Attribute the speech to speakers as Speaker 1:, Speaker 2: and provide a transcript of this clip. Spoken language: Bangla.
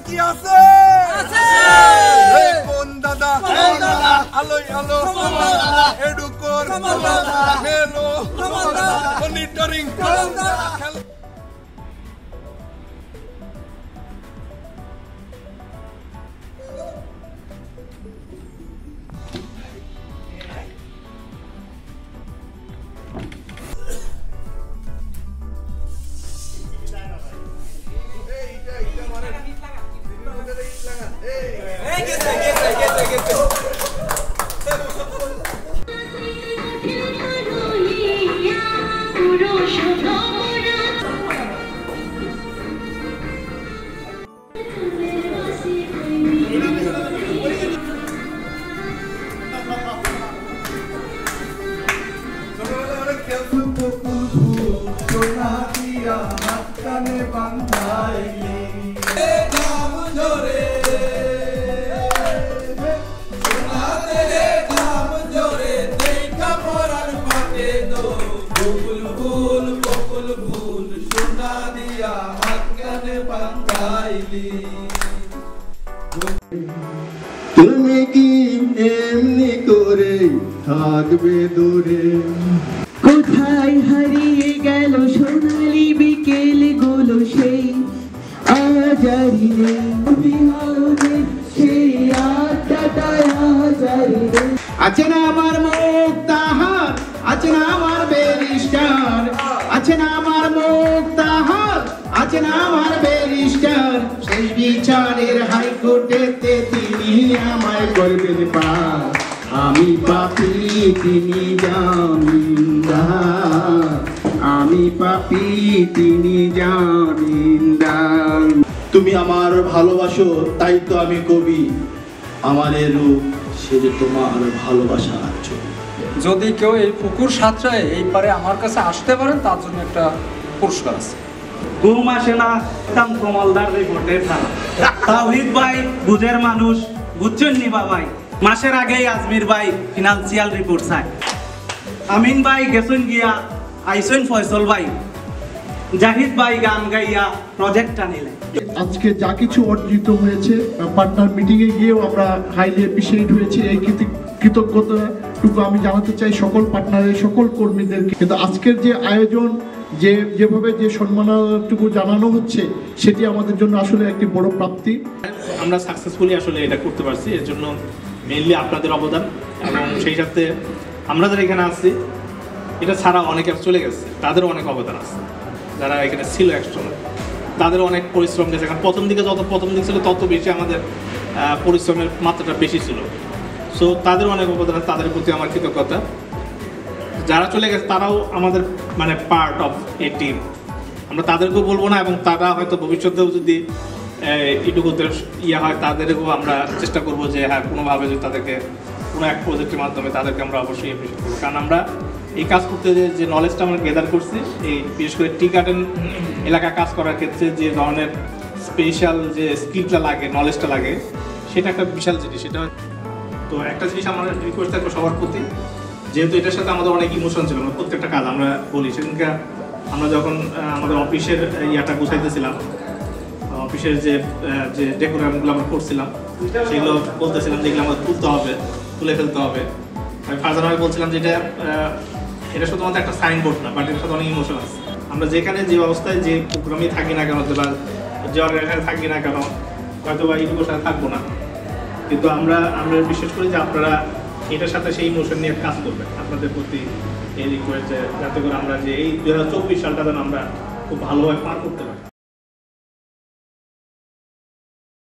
Speaker 1: কি আছে কোন দাদা আলোই আলো এডুকোর মেলো মনিটরিং
Speaker 2: তুমি কি এমনি করে থাকবে দূরে
Speaker 3: কোথায় হারিয়ে গেল সোনালি বিকেল গুলো সেই আজারি সেই আড্ডাটায় আজারি
Speaker 2: আছে না আমার মুক্তাহার আছে না আমার ব্যারিস্টার আছে না আমার মুক্তাহার আছে না আমার ব্যারিস্টার শেষ বিচারের হাইকোর্টেতে তিনি আমায় করবেন পার আমি পাপী তিনি জামিনদার আমি পাপী তিনি জামিনদার তুমি আমার ভালোবাসো তাই তো আমি কবি আমার রূপ সে যে তোমার ভালোবাসার ছবি।
Speaker 4: যদি কেউ এই পুকুর সাঁতরায় এই পারে আমার কাছে আসতে পারেন তার জন্য একটা পুরস্কার আছে।
Speaker 5: ঘুম আসে না একদম কমলদার রিপোর্টের থানা তাওহিদ ভাই বুঝের মানুষ বুঝছেন নি বাবাই মাসের আগেই আজমির ভাই ফিনান্সিয়াল রিপোর্ট চাই আমিন ভাই গেছেন গিয়া আইসেন ফয়সল ভাই জাহিদ ভাই গান গাইয়া প্রজেক্ট আনিলে
Speaker 6: আজকে যা কিছু অর্জিত হয়েছে পার্টনার মিটিং এ গিয়েও আমরা হাইলি অ্যাপ্রিশিয়েট হয়েছে এই কৃতজ্ঞতাটুকু আমি জানাতে চাই সকল পার্টনারের সকল কর্মীদেরকে কিন্তু আজকের যে আয়োজন যেভাবে যে সম্মানটুকু জানানো হচ্ছে সেটি আমাদের জন্য আসলে একটি বড় প্রাপ্তি
Speaker 7: আমরা সাকসেসফুলি আসলে এটা করতে পারছি এর জন্য মেইনলি আপনাদের অবদান এবং সেই সাথে আমরা যারা এখানে আছি এটা ছাড়া অনেকে চলে গেছে তাদেরও অনেক অবদান আছে যারা এখানে ছিল একসময় তাদেরও অনেক পরিশ্রম গেছে কারণ প্রথম দিকে যত প্রথম দিক ছিল তত বেশি আমাদের পরিশ্রমের মাত্রাটা বেশি ছিল সো তাদেরও অনেক অবদান আছে তাদের প্রতি আমার কৃতজ্ঞতা যারা চলে গেছে তারাও আমাদের মানে পার্ট অফ এ টিম আমরা তাদেরকেও বলবো না এবং তারা হয়তো ভবিষ্যতেও যদি এটুকুতে ইয়ে হয় তাদেরকেও আমরা চেষ্টা করবো যে হ্যাঁ কোনোভাবে যদি তাদেরকে কোনো এক প্রজেক্টের মাধ্যমে তাদেরকে আমরা অবশ্যই অ্যাপ্রিশিয়েট করবো কারণ আমরা এই কাজ করতে যে নলেজটা আমরা গেদার করছি এই বিশেষ করে টি গার্ডেন এলাকায় কাজ করার ক্ষেত্রে যে ধরনের স্পেশাল যে স্কিলটা লাগে নলেজটা লাগে সেটা একটা বিশাল জিনিস সেটা তো একটা জিনিস আমার রিকোয়েস্ট থাকবে সবার প্রতি যেহেতু এটার সাথে আমাদের অনেক ইমোশন ছিল প্রত্যেকটা কাজ আমরা বলি সেদিনকে আমরা যখন আমাদের অফিসের ইয়াটা গুছাইতেছিলাম অফিসের যে ডেকোরেশনগুলো আমরা করছিলাম সেগুলো বলতেছিলাম যেগুলো আমাদের তুলে ফেলতে হবে আমি ফারজান ভাই বলছিলাম যে এটা শুধুমাত্র একটা সাইনবোর্ড না বাট এর সাথে অনেক ইমোশন আছে আমরা যেখানে যে অবস্থায় যে প্রোগ্রামই থাকি না কেন বা যে অর্গানাইজেশনে থাকি না কেন হয়তো বা এইটুকুর সাথে থাকবো না কিন্তু আমরা বিশ্বাস করি যে আপনারা এটার সাথে সেই ইমোশন নিয়ে কাজ করবেন আপনাদের প্রতি এই রিকোয়েস্ট যাতে করে আমরা যে এই 2024 সালটা যেন আমরা খুব ভালোভাবে পার করতে পারি।